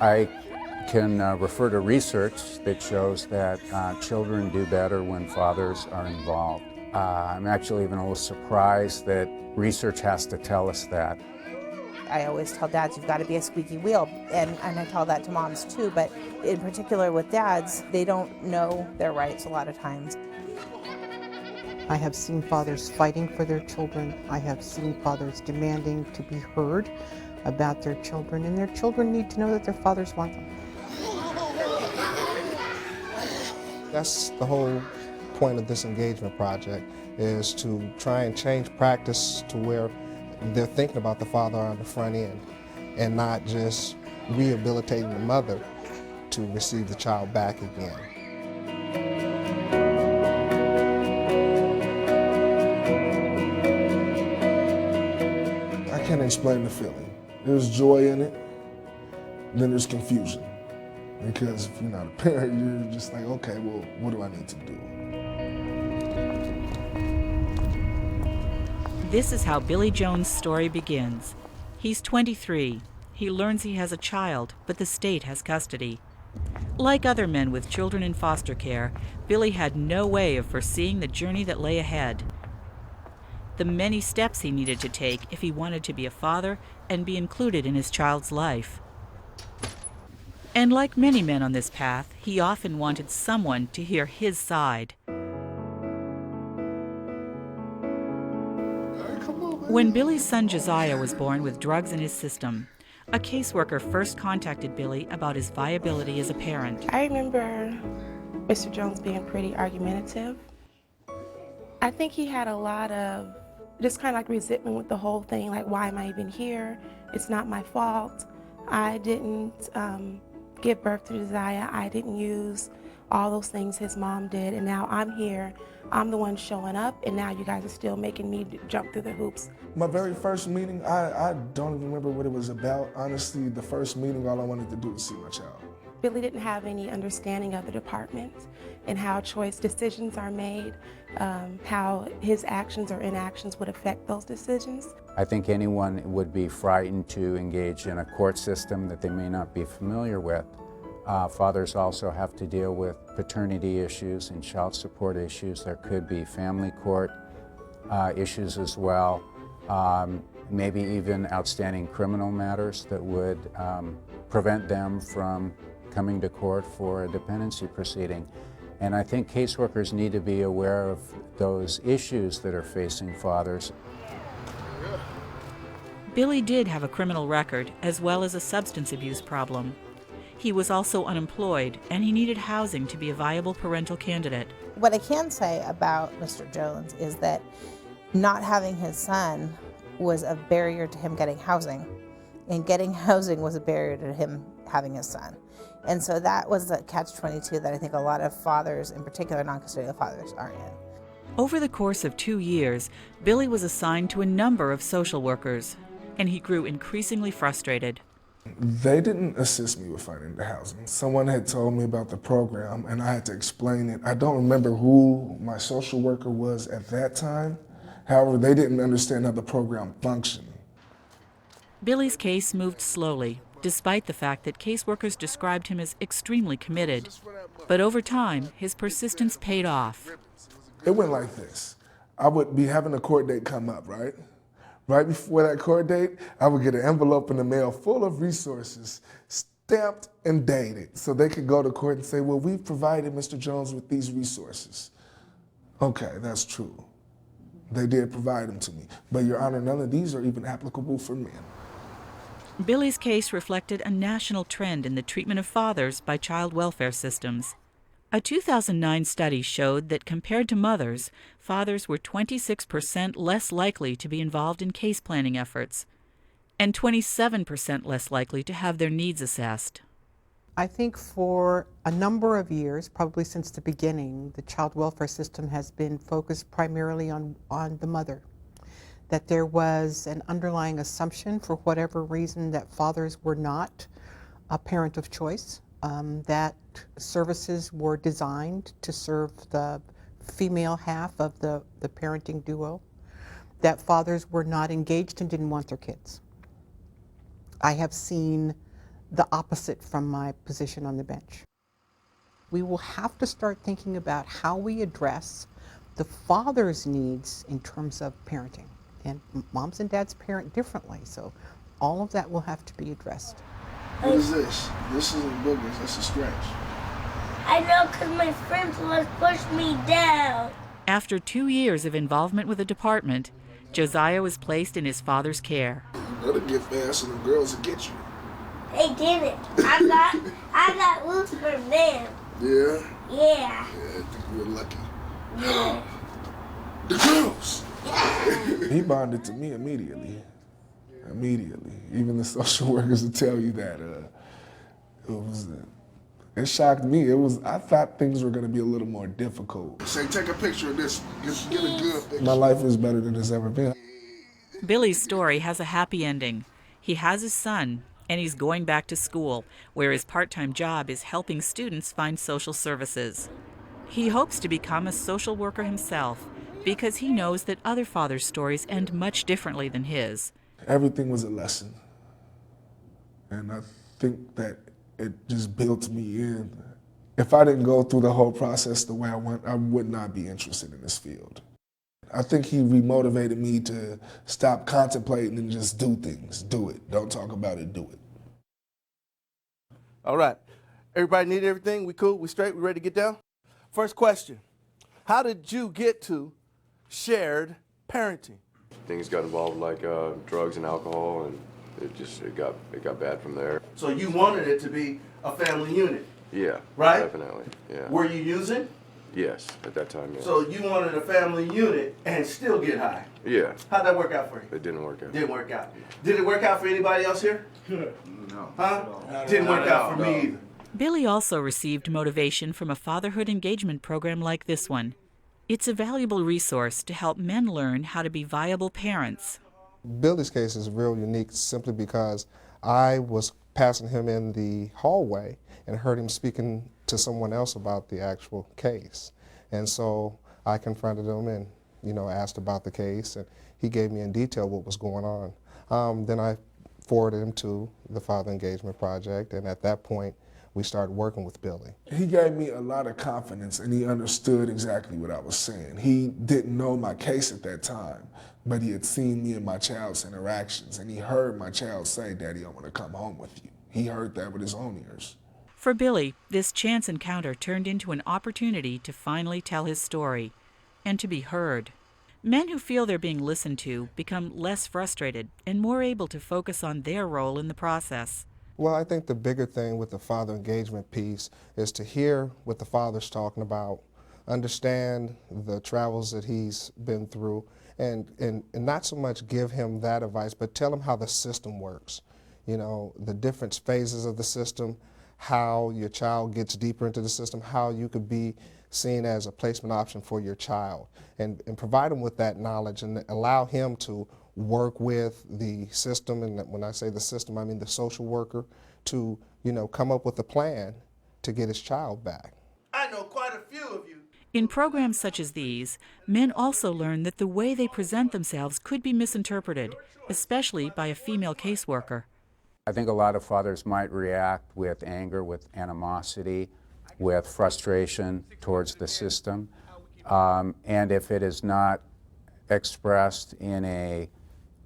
I can refer to research that shows that children do better when fathers are involved. I'm actually even a little surprised that research has to tell us that. I always tell dads, you've got to be a squeaky wheel, and I tell that to moms too, but in particular with dads, they don't know their rights a lot of times. I have seen fathers fighting for their children. I have seen fathers demanding to be heard about their children, and their children need to know that their fathers want them. That's the whole point of this engagement project, is to try and change practice to where they're thinking about the father on the front end and not just rehabilitating the mother to receive the child back again. I can't explain the feeling. There's joy in it, then there's confusion. Because if you're not a parent, you're just like, okay, well, what do I need to do? This is how Billy Jones' story begins. He's 23. He learns he has a child, but the state has custody. Like other men with children in foster care, Billy had no way of foreseeing the journey that lay ahead. The many steps he needed to take if he wanted to be a father and be included in his child's life. And like many men on this path, he often wanted someone to hear his side. When Billy's son Josiah was born with drugs in his system, a caseworker first contacted Billy about his viability as a parent. I remember Mr. Jones being pretty argumentative. I think he had a lot of just kind of like resentment with the whole thing, like, why am I even here? It's not my fault. I didn't give birth to Josiah. I didn't use all those things his mom did, and now I'm here. I'm the one showing up, and now you guys are still making me jump through the hoops. My very first meeting, I don't even remember what it was about. Honestly, the first meeting, all I wanted to do was see my child. Billy didn't have any understanding of the department and how choice decisions are made, how his actions or inactions would affect those decisions. I think anyone would be frightened to engage in a court system that they may not be familiar with. Fathers also have to deal with paternity issues and child support issues. There could be family court issues as well, maybe even outstanding criminal matters that would prevent them from coming to court for a dependency proceeding. And I think caseworkers need to be aware of those issues that are facing fathers. Billy did have a criminal record as well as a substance abuse problem. He was also unemployed, and he needed housing to be a viable parental candidate. What I can say about Mr. Jones is that not having his son was a barrier to him getting housing, and getting housing was a barrier to him having his son. And so that was the catch-22 that I think a lot of fathers, in particular non-custodial fathers, are in. Over the course of 2 years, Billy was assigned to a number of social workers, and he grew increasingly frustrated. They didn't assist me with finding the housing. Someone had told me about the program, and I had to explain it. I don't remember who my social worker was at that time. However, they didn't understand how the program functioned. Billy's case moved slowly, despite the fact that caseworkers described him as extremely committed. But over time, his persistence paid off. It went like this. I would be having a court date come up, right? Right before that court date, I would get an envelope in the mail full of resources, stamped and dated, so they could go to court and say, well, we've provided Mr. Jones with these resources. Okay, that's true. They did provide them to me. But Your Honor, none of these are even applicable for men. Billy's case reflected a national trend in the treatment of fathers by child welfare systems. A 2009 study showed that compared to mothers, fathers were 26% less likely to be involved in case planning efforts, and 27% less likely to have their needs assessed. I think for a number of years, probably since the beginning, the child welfare system has been focused primarily on the mother. That there was an underlying assumption, for whatever reason, that fathers were not a parent of choice, that services were designed to serve the female half of the parenting duo, that fathers were not engaged and didn't want their kids. I have seen the opposite from my position on the bench. We will have to start thinking about how we address the father's needs in terms of parenting. And moms and dads parent differently, so all of that will have to be addressed. What is this? This isn't boogers, this is stretch. I know, because my friends must push me down. After 2 years of involvement with the department, Josiah was placed in his father's care. You better get fast so the girls will get you. They didn't. I got loose from them. Yeah? Yeah. Yeah, I think we're lucky. Yeah. The girls! He bonded to me immediately. Immediately. Even the social workers will tell you that. It shocked me. I thought things were going to be a little more difficult. Say, take a picture of this. Get a good picture. My life is better than it's ever been. Billy's story has a happy ending. He has his son, and he's going back to school, where his part-time job is helping students find social services. He hopes to become a social worker himself, because he knows that other fathers' stories end much differently than his. Everything was a lesson. And I think that it just built me in. If I didn't go through the whole process the way I went, I would not be interested in this field. I think he remotivated me to stop contemplating and just do things. Do it. Don't talk about it, do it. All right. Everybody need everything? We cool? We straight? We ready to get down? First question. How did you get to shared parenting? Things got involved like drugs and alcohol, and it got bad from there. So you wanted it to be a family unit? Yeah, right? Definitely, yeah. Were you using? Yes, at that time, yes. So you wanted a family unit and still get high? Yeah. How'd that work out for you? It didn't work out. Didn't work out. Did it work out for anybody else here? No. Huh? Didn't work out for me either. Billy also received motivation from a fatherhood engagement program like this one. It's a valuable resource to help men learn how to be viable parents. Billy's case is real unique simply because I was passing him in the hallway and heard him speaking to someone else about the actual case. And so I confronted him and, asked about the case, and he gave me in detail what was going on. Then I forwarded him to the Father Engagement Project, and at that point, we started working with Billy. He gave me a lot of confidence, and he understood exactly what I was saying. He didn't know my case at that time, but he had seen me and my child's interactions, and he heard my child say, "Daddy, I want to come home with you." He heard that with his own ears. For Billy, this chance encounter turned into an opportunity to finally tell his story and to be heard. Men who feel they're being listened to become less frustrated and more able to focus on their role in the process. Well, I think the bigger thing with the father engagement piece is to hear what the father's talking about, understand the travels that he's been through, and not so much give him that advice, but tell him how the system works. The different phases of the system, how your child gets deeper into the system, how you could be seen as a placement option for your child, and provide him with that knowledge and allow him to work with the system, and when I say the system, I mean the social worker, to come up with a plan to get his child back. I know quite a few of you. In programs such as these, men also learn that the way they present themselves could be misinterpreted, especially by a female caseworker. I think a lot of fathers might react with anger, with animosity, with frustration towards the system, and if it is not expressed in a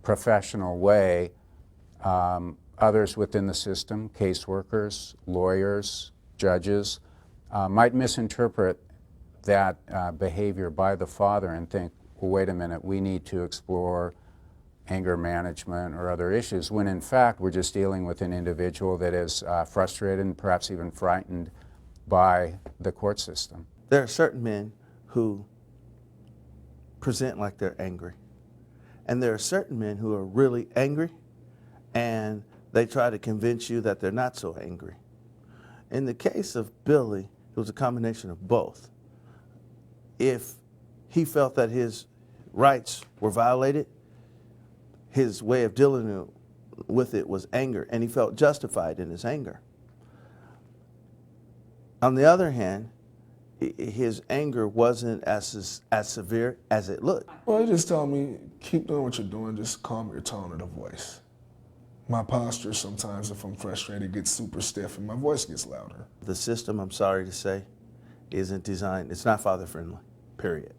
professional way, others within the system, caseworkers, lawyers, judges, might misinterpret that behavior by the father and think, well, wait a minute, we need to explore anger management or other issues, when in fact we're just dealing with an individual that is frustrated and perhaps even frightened by the court system. There are certain men who present like they're angry. And there are certain men who are really angry and they try to convince you that they're not so angry. In the case of Billy, it was a combination of both. If he felt that his rights were violated, his way of dealing with it was anger, and he felt justified in his anger. On the other hand, his anger wasn't as severe as it looked. Well, he just told me, keep doing what you're doing, just calm your tone of the voice. My posture sometimes, if I'm frustrated, gets super stiff and my voice gets louder. The system, I'm sorry to say, isn't designed, it's not father-friendly, period.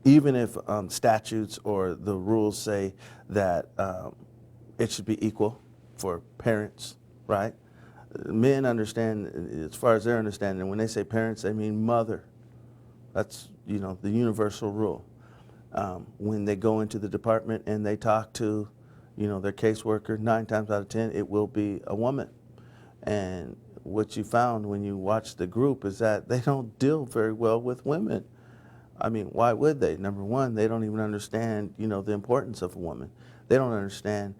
Even if statutes or the rules say that it should be equal for parents, right? Men understand, as far as their understanding, when they say parents, they mean mother. That's, you know, the universal rule. When they go into the department and they talk to, you know, their caseworker, 9 times out of 10, it will be a woman. And what you found when you watch the group is that they don't deal very well with women. I mean, why would they? Number one, they don't even understand, you know, the importance of a woman. They don't understand.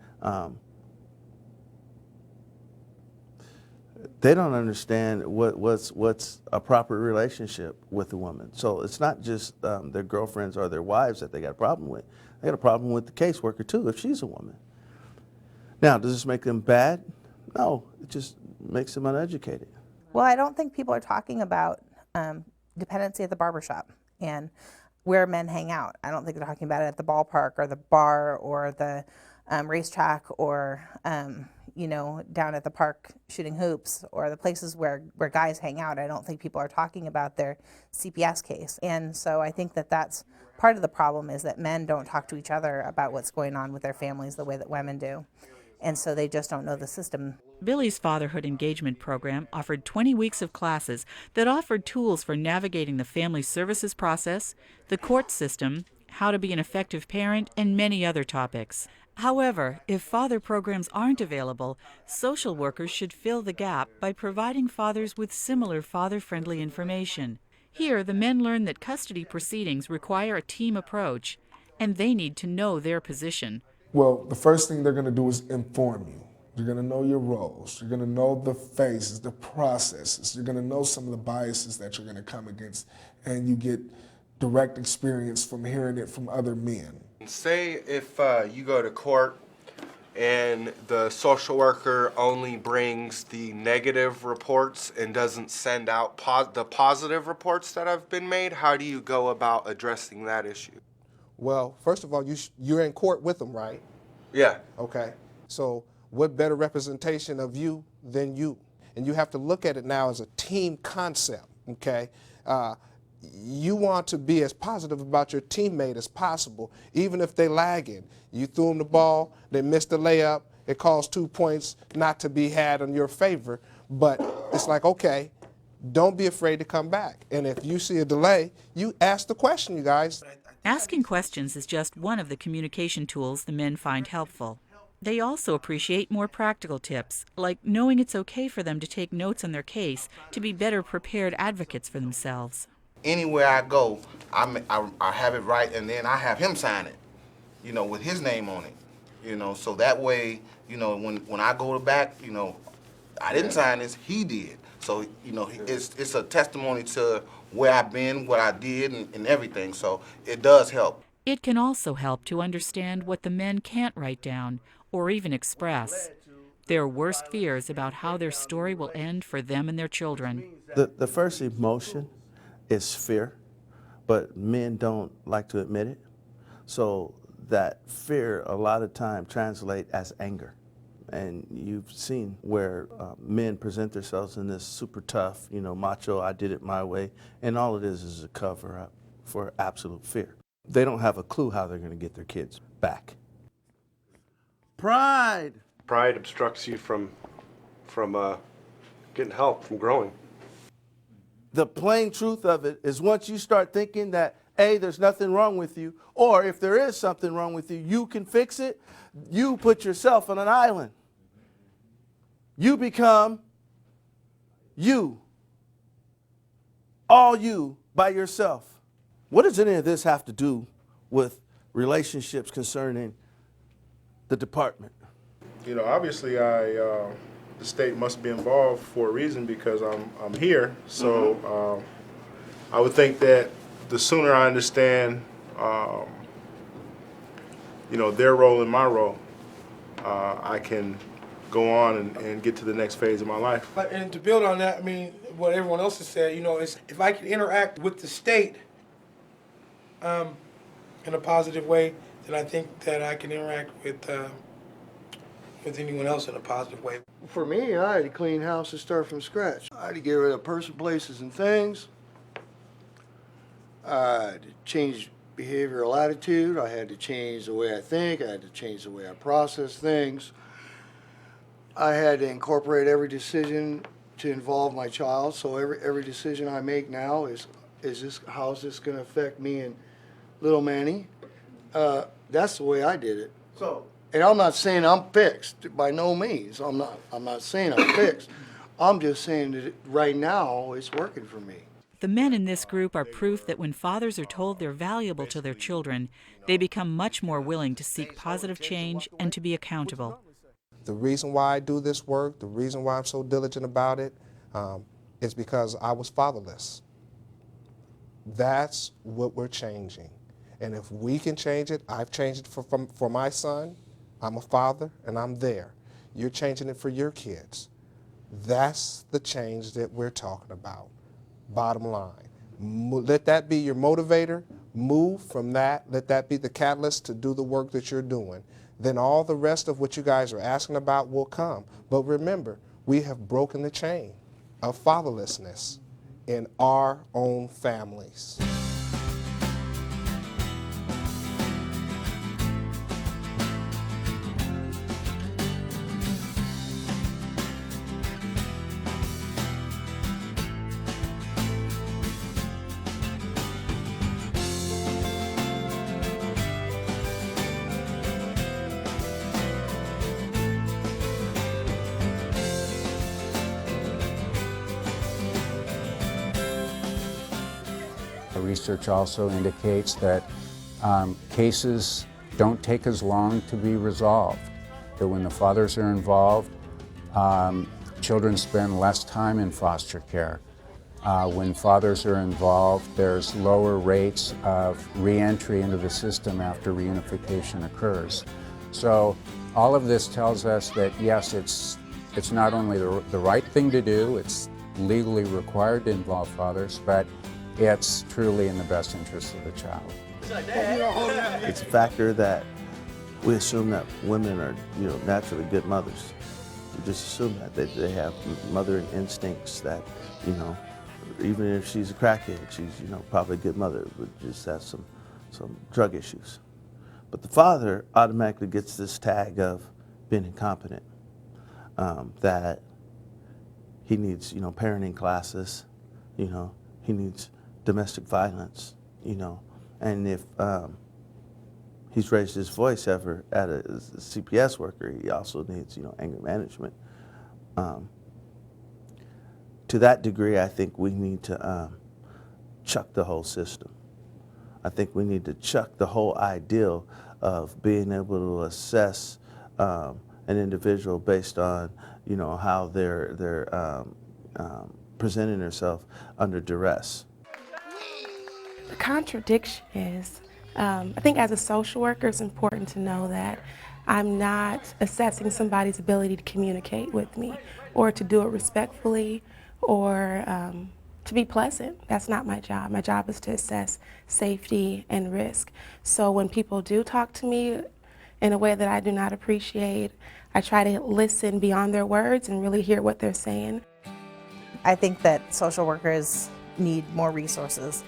They don't understand what's a proper relationship with a woman. So it's not just their girlfriends or their wives that they got a problem with. They got a problem with the caseworker too if she's a woman. Now, does this make them bad? No, it just makes them uneducated. Well, I don't think people are talking about dependency at the barbershop and where men hang out. I don't think they're talking about it at the ballpark or the bar or the racetrack or, you know, down at the park shooting hoops or the places where guys hang out. I don't think people are talking about their CPS case. And so I think that that's part of the problem, is that men don't talk to each other about what's going on with their families the way that women do. And so they just don't know the system. Billy's Fatherhood engagement program offered 20 weeks of classes that offered tools for navigating the family services process, the court system, how to be an effective parent, and many other topics. However, if father programs aren't available, social workers should fill the gap by providing fathers with similar father-friendly information. Here, the men learn that custody proceedings require a team approach, and they need to know their position. Well, the first thing they're going to do is inform you. You're going to know your roles. You're going to know the phases, the processes. You're going to know some of the biases that you're going to come against, and you get direct experience from hearing it from other men. Say if you go to court and the social worker only brings the negative reports and doesn't send out the positive reports that have been made, how do you go about addressing that issue? Well, first of all, you're in court with them, right? Yeah. Okay. So what better representation of you than you? And you have to look at it now as a team concept, okay? You want to be as positive about your teammate as possible, even if they lagging. You threw them the ball, they missed the layup, it caused 2 points not to be had in your favor, but it's like, okay, don't be afraid to come back. And if you see a delay, you ask the question, you guys. Asking questions is just one of the communication tools the men find helpful. They also appreciate more practical tips, like knowing it's okay for them to take notes on their case to be better prepared advocates for themselves. Anywhere I go, I have it right, and then I have him sign it, you know, with his name on it, you know, so that way, you know, when I go back, you know, I didn't sign this, he did. So, you know, it's a testimony to where I've been, what I did, and everything, so it does help. It can also help to understand what the men can't write down or even express. Their worst fears about how their story will end for them and their children. The first emotion is fear, but men don't like to admit it. So that fear a lot of times translates as anger. And you've seen where men present themselves in this super tough, you know, macho, I did it my way, and all it is a cover up for absolute fear. They don't have a clue how they're going to get their kids back. Pride. Pride obstructs you from getting help, from growing. The plain truth of it is once you start thinking that, A, there's nothing wrong with you, or if there is something wrong with you, you can fix it, you put yourself on an island. You become you. All you by yourself. What does any of this have to do with relationships concerning the department? You know, obviously the state must be involved for a reason because I'm here. So I would think that the sooner I understand, you know, their role and my role, I can go on and get to the next phase of my life. And to build on that, I mean, what everyone else has said, you know, is if I can interact with the state in a positive way, then I think that I can interact with with anyone else in a positive way. For me, I had to clean house and start from scratch. I had to get rid of person, places, and things. I had to change behavioral attitude. I had to change the way I think. I had to change the way I process things. I had to incorporate every decision to involve my child. So every decision I make now is this, how's this going to affect me and little Manny? That's the way I did it. And I'm not saying I'm fixed, by no means. I'm not saying I'm fixed. I'm just saying that right now it's working for me. The men in this group are proof that when fathers are told they're valuable to their children, they become much more willing to seek positive change and to be accountable. The reason why I do this work, the reason why I'm so diligent about it, is because I was fatherless. That's what we're changing. And if we can change it, I've changed it for my son. I'm a father, and I'm there. You're changing it for your kids. That's the change that we're talking about, bottom line. Let that be your motivator. Move from that. Let that be the catalyst to do the work that you're doing. Then all the rest of what you guys are asking about will come. But remember, we have broken the chain of fatherlessness in our own families. Research also indicates that cases don't take as long to be resolved, that when the fathers are involved, children spend less time in foster care. When fathers are involved, there's lower rates of re-entry into the system after reunification occurs. So all of this tells us that yes, it's not only the right thing to do, it's legally required to involve fathers, but it's truly in the best interest of the child. It's a factor that we assume that women are, naturally good mothers. We just assume that they have mothering instincts that, even if she's a crackhead, she's, probably a good mother, but just has some drug issues. But the father automatically gets this tag of being incompetent, that he needs, parenting classes, he needs domestic violence, and if he's raised his voice ever at a CPS worker, he also needs, anger management. To that degree, I think we need to chuck the whole system. I think we need to chuck the whole ideal of being able to assess an individual based on, how they're presenting herself under duress. The contradiction is, I think as a social worker, it's important to know that I'm not assessing somebody's ability to communicate with me or to do it respectfully or to be pleasant. That's not my job. My job is to assess safety and risk. So when people do talk to me in a way that I do not appreciate, I try to listen beyond their words and really hear what they're saying. I think that social workers need more resources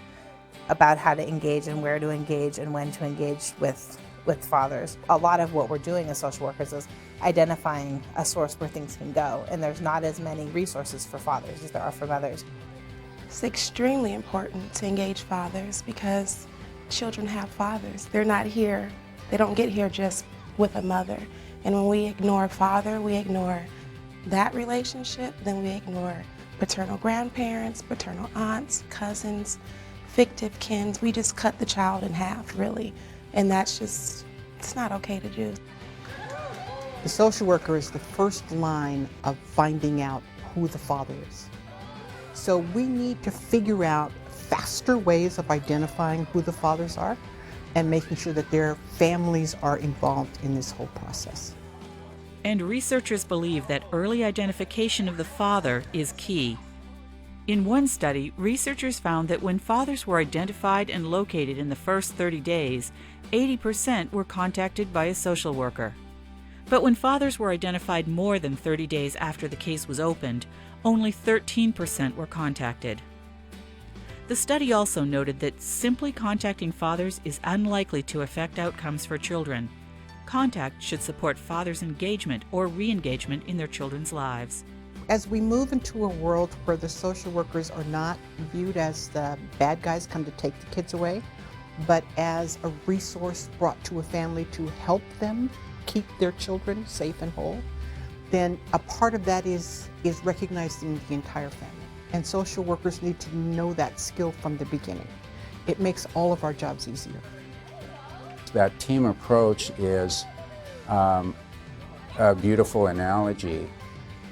about how to engage and where to engage and when to engage with fathers. A lot of what we're doing as social workers is identifying a source where things can go, and there's not as many resources for fathers as there are for mothers. It's extremely important to engage fathers because children have fathers. They're not here, they don't get here just with a mother. And when we ignore a father, we ignore that relationship, then we ignore paternal grandparents, paternal aunts, cousins, fictive kin. We just cut the child in half, really. And that's just, it's not okay to do. The social worker is the first line of finding out who the father is. So we need to figure out faster ways of identifying who the fathers are and making sure that their families are involved in this whole process. And researchers believe that early identification of the father is key. In one study, researchers found that when fathers were identified and located in the first 30 days, 80% were contacted by a social worker. But when fathers were identified more than 30 days after the case was opened, only 13% were contacted. The study also noted that simply contacting fathers is unlikely to affect outcomes for children. Contact should support fathers' engagement or re-engagement in their children's lives. As we move into a world where the social workers are not viewed as the bad guys come to take the kids away, but as a resource brought to a family to help them keep their children safe and whole, then a part of that is recognizing the entire family. And social workers need to know that skill from the beginning. It makes all of our jobs easier. That team approach is a beautiful analogy,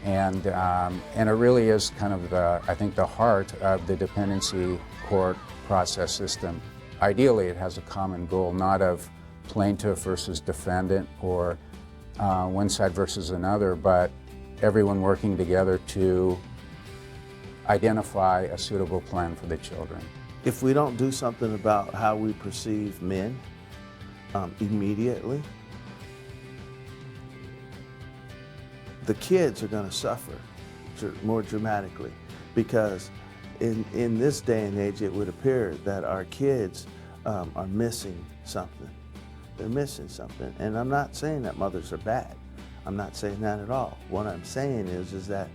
and it really is kind of I think the heart of the dependency court process system. Ideally, it has a common goal, not of plaintiff versus defendant or one side versus another, but everyone working together to identify a suitable plan for the children. If we don't do something about how we perceive men immediately, the kids are going to suffer more dramatically, because in this day and age it would appear that our kids are missing something. They're missing something. And I'm not saying that mothers are bad. I'm not saying that at all. What I'm saying is that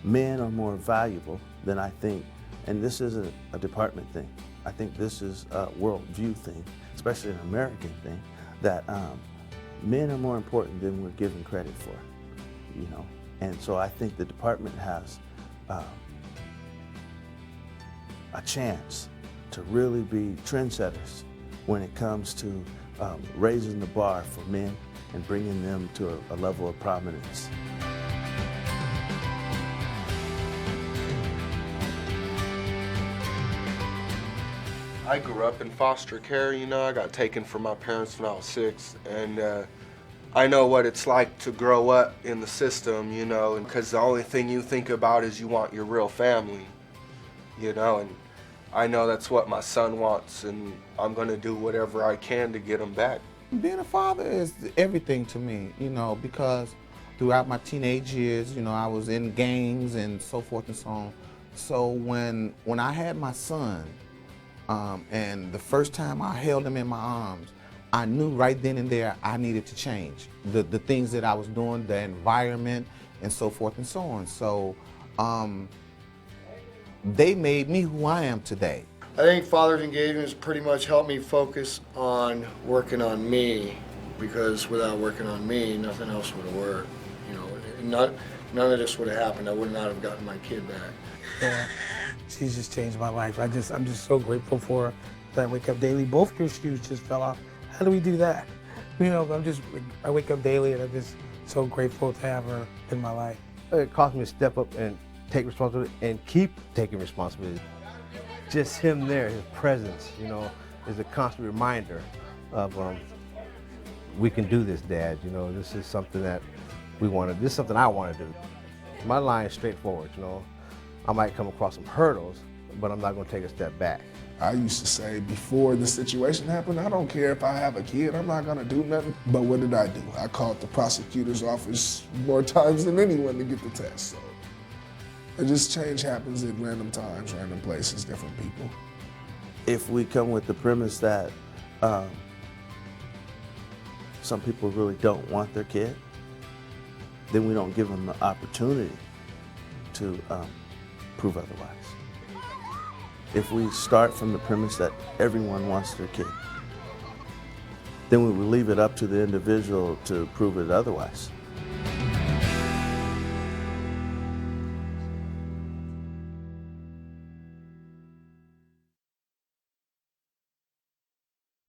men are more valuable than I think, and this isn't a department thing. I think this is a worldview thing, especially an American thing, that men are more important than we're given credit for, you know. And so I think the department has a chance to really be trendsetters when it comes to raising the bar for men and bringing them to a level of prominence. I grew up in foster care, you know. I got taken from my parents when I was 6, and I know what it's like to grow up in the system, you know, and because the only thing you think about is you want your real family, you know, and I know that's what my son wants, and I'm going to do whatever I can to get him back. Being a father is everything to me, you know, because throughout my teenage years, you know, I was in gangs and so forth and so on. So when I had my son, and the first time I held him in my arms, I knew right then and there I needed to change. The things that I was doing, the environment, and so forth and so on. So they made me who I am today. I think Father's Engagement has pretty much helped me focus on working on me, because without working on me, nothing else would have worked. You know, none of this would have happened. I would not have gotten my kid back. Yeah, she's just changed my life. I'm just so grateful for her that I wake up daily. Both your shoes just fell off. How do we do that? You know, I wake up daily and I'm just so grateful to have her in my life. It caused me to step up and take responsibility and keep taking responsibility. Just him there, his presence, you know, is a constant reminder of we can do this, Dad. You know, this is something that this is something I want to do. My line is straightforward, you know. I might come across some hurdles, but I'm not going to take a step back. I used to say before the situation happened, I don't care if I have a kid, I'm not gonna do nothing. But what did I do? I called the prosecutor's office more times than anyone to get the test. So it just change happens at random times, random places, different people. If we come with the premise that some people really don't want their kid, then we don't give them the opportunity to prove otherwise. If we start from the premise that everyone wants their kid, then we will leave it up to the individual to prove it otherwise.